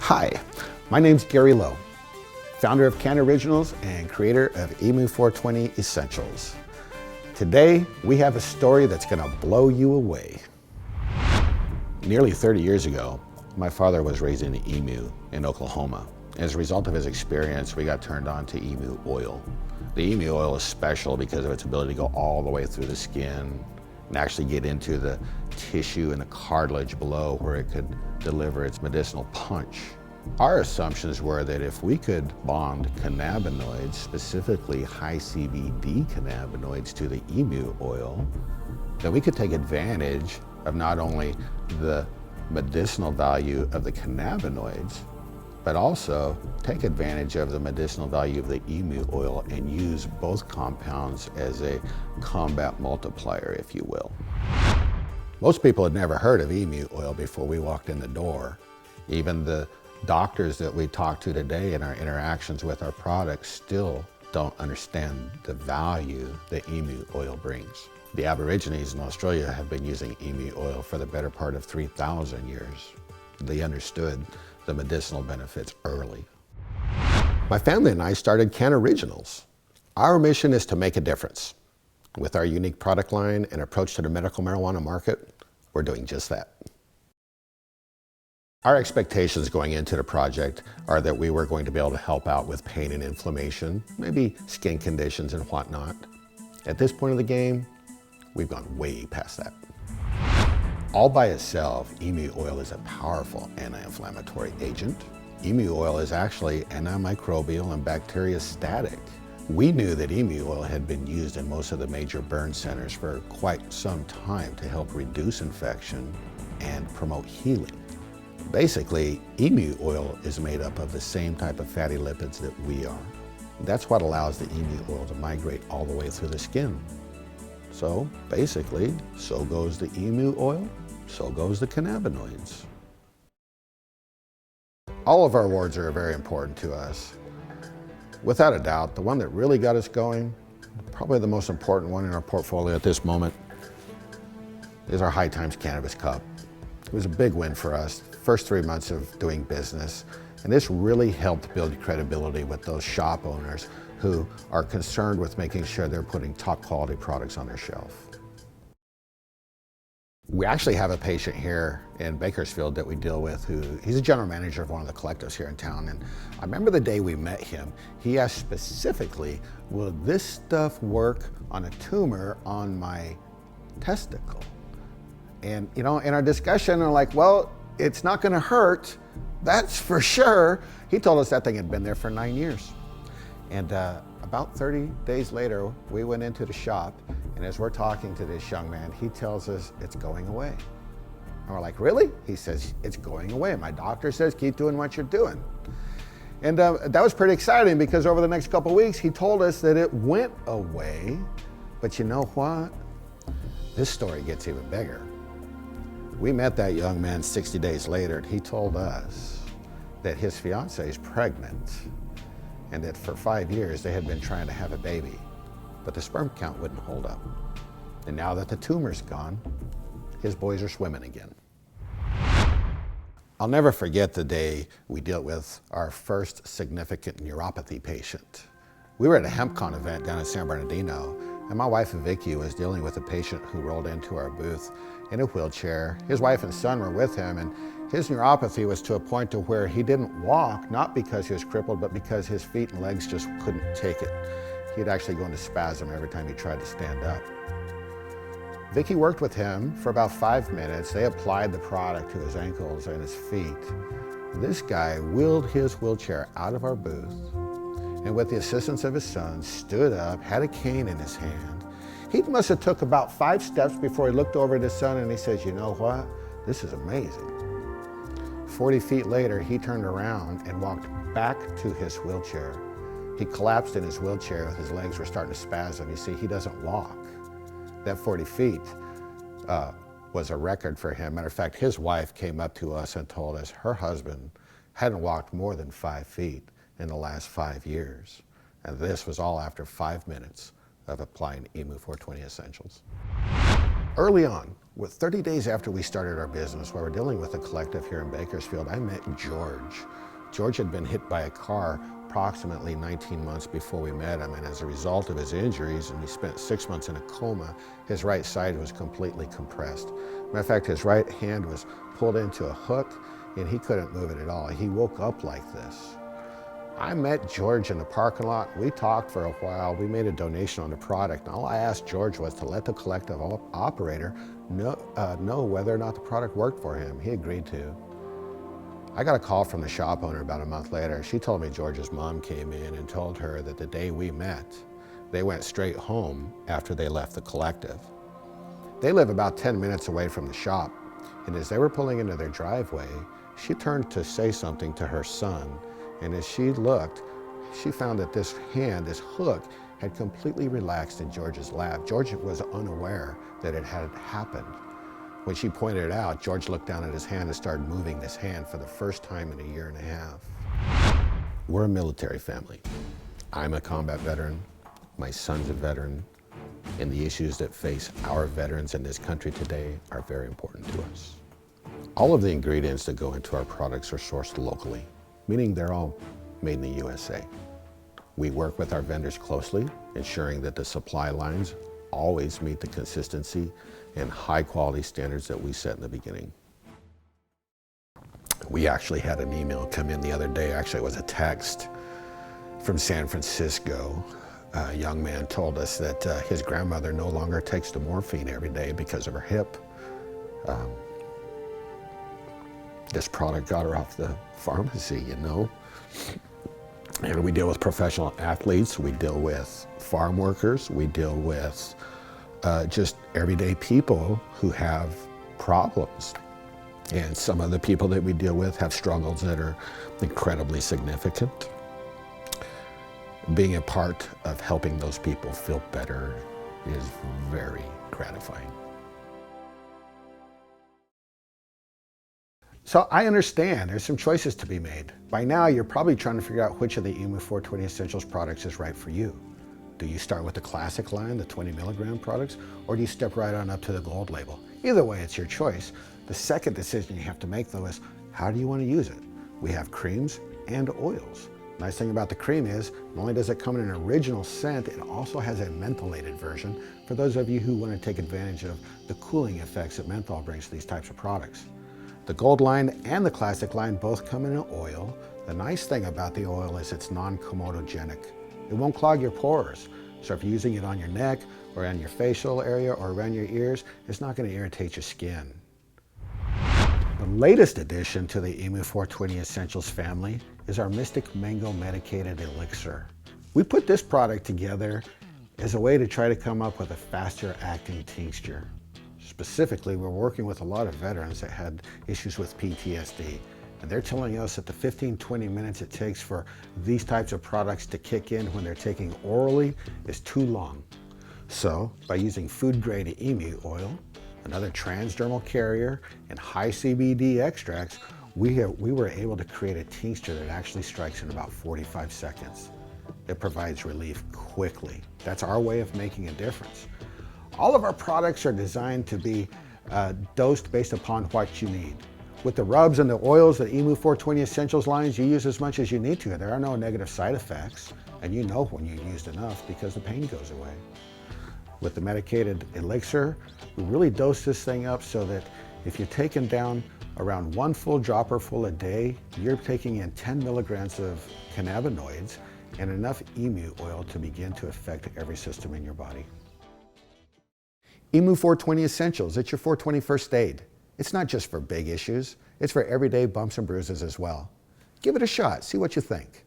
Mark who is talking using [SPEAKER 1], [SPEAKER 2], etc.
[SPEAKER 1] Hi, my name's Gary Lowe, founder of Cannariginals and creator of EMU 420 Essentials. Today, we have a story that's gonna blow you away. Nearly 30 years ago, my father was raising an emu in Oklahoma. As a result of his experience, we got turned on to emu oil. The emu oil is special because of its ability to go all the way through the skin and actually get into the tissue and the cartilage below where it could deliver its medicinal punch. Our assumptions were that if we could bond cannabinoids, specifically high CBD cannabinoids, to the emu oil, then we could take advantage of not only the medicinal value of the cannabinoids, but also take advantage of the medicinal value of the emu oil and use both compounds as a combat multiplier, if you will. Most people had never heard of emu oil before we walked in the door. Even the doctors that we talk to today in our interactions with our products still don't understand the value that emu oil brings. The Aborigines in Australia have been using emu oil for the better part of 3,000 years. They understood the medicinal benefits early. My family and I started Cannariginals. Our mission is to make a difference. With our unique product line and approach to the medical marijuana market, we're doing just that. Our expectations going into the project are that we were going to be able to help out with pain and inflammation, maybe skin conditions and whatnot. At this point of the game, we've gone way past that. All by itself, emu oil is a powerful anti-inflammatory agent. Emu oil is actually antimicrobial and bacteriostatic. We knew that emu oil had been used in most of the major burn centers for quite some time to help reduce infection and promote healing. Basically, emu oil is made up of the same type of fatty lipids that we are. That's what allows the emu oil to migrate all the way through the skin. So basically, so goes the emu oil, so goes the cannabinoids. All of our awards are very important to us. Without a doubt, the one that really got us going, probably the most important one in our portfolio at this moment, is our High Times Cannabis Cup. It was a big win for us, first 3 months of doing business, and this really helped build credibility with those shop owners who are concerned with making sure they're putting top quality products on their shelf. We actually have a patient here in Bakersfield that we deal with he's a general manager of one of the collectives here in town, and I remember the day we met him, he asked specifically, will this stuff work on a tumor on my testicle? And in our discussion, we're like, well, it's not gonna hurt, that's for sure. He told us that thing had been there for 9 years. And about 30 days later, we went into the shop, and as we're talking to this young man, he tells us it's going away. And we're like, really? He says, it's going away. My doctor says, keep doing what you're doing. And that was pretty exciting because over the next couple of weeks, he told us that it went away. But you know what? This story gets even bigger. We met that young man 60 days later, and he told us that his fiance is pregnant and that for 5 years they had been trying to have a baby, but the sperm count wouldn't hold up. And now that the tumor's gone, his boys are swimming again. I'll never forget the day we dealt with our first significant neuropathy patient. We were at a HempCon event down in San Bernardino, and my wife Vicky was dealing with a patient who rolled into our booth in a wheelchair. His wife and son were with him, and his neuropathy was to a point to where he didn't walk, not because he was crippled, but because his feet and legs just couldn't take it. He'd actually go into spasm every time he tried to stand up. Vicky worked with him for about 5 minutes. They applied the product to his ankles and his feet. This guy wheeled his wheelchair out of our booth, and with the assistance of his son, stood up, had a cane in his hand. He must have took about 5 steps before he looked over at his son and he says, you know what? This is amazing. 40 feet later, he turned around and walked back to his wheelchair. He collapsed in his wheelchair. His legs were starting to spasm. You see, he doesn't walk. That 40 feet was a record for him. Matter of fact, his wife came up to us and told us her husband hadn't walked more than 5 feet in the last 5 years. And this was all after 5 minutes of applying EMU 420 Essentials. Early on, With 30 days after we started our business, while we're dealing with a collective here in Bakersfield, I met George. George had been hit by a car approximately 19 months before we met him, and as a result of his injuries, and he spent 6 months in a coma, his right side was completely compressed. Matter of fact, his right hand was pulled into a hook, and he couldn't move it at all. He woke up like this. I met George in the parking lot. We talked for a while. We made a donation on the product. And all I asked George was to let the collective operator know whether or not the product worked for him. He agreed to. I got a call from the shop owner about a month later. She told me George's mom came in and told her that the day we met, they went straight home after they left the collective. They live about 10 minutes away from the shop, and as they were pulling into their driveway, she turned to say something to her son, and as she looked, she found that this hook, had completely relaxed in George's lap. George was unaware that it had happened. When she pointed it out, George looked down at his hand and started moving this hand for the first time in a year and a half. We're a military family. I'm a combat veteran, my son's a veteran, and the issues that face our veterans in this country today are very important to us. All of the ingredients that go into our products are sourced locally, meaning they're all made in the USA. We work with our vendors closely, ensuring that the supply lines always meet the consistency and high quality standards that we set in the beginning. We actually had an email come in the other day, actually it was a text from San Francisco. A young man told us that his grandmother no longer takes the morphine every day because of her hip. This product got her off the pharmacy, you know. And we deal with professional athletes, we deal with farm workers, we deal with just everyday people who have problems. And some of the people that we deal with have struggles that are incredibly significant. Being a part of helping those people feel better is very gratifying. So I understand there's some choices to be made. By now, you're probably trying to figure out which of the EMU 420 Essentials products is right for you. Do you start with the classic line, the 20 milligram products, or do you step right on up to the gold label? Either way, it's your choice. The second decision you have to make though is, how do you want to use it? We have creams and oils. Nice thing about the cream is, not only does it come in an original scent, it also has a mentholated version for those of you who want to take advantage of the cooling effects that menthol brings to these types of products. The gold line and the classic line both come in an oil. The nice thing about the oil is it's non-comedogenic. It won't clog your pores. So if you're using it on your neck or on your facial area or around your ears, it's not going to irritate your skin. The latest addition to the EMU 420 Essentials family is our Mystic Mango Medicated Elixir. We put this product together as a way to try to come up with a faster acting tincture. Specifically, we're working with a lot of veterans that had issues with PTSD. And they're telling us that the 15-20 minutes it takes for these types of products to kick in when they're taking orally is too long. So by using food-grade EMU oil, another transdermal carrier, and high CBD extracts, we were able to create a tincture that actually strikes in about 45 seconds. It provides relief quickly. That's our way of making a difference. All of our products are designed to be dosed based upon what you need. With the rubs and the oils, the EMU 420 Essentials lines, you use as much as you need to. There are no negative side effects, and you know when you've used enough because the pain goes away. With the medicated elixir, we really dose this thing up so that if you're taking down around 1 full dropper full a day, you're taking in 10 milligrams of cannabinoids and enough EMU oil to begin to affect every system in your body. EMU 420 Essentials, it's your 420 first aid. It's not just for big issues, it's for everyday bumps and bruises as well. Give it a shot, see what you think.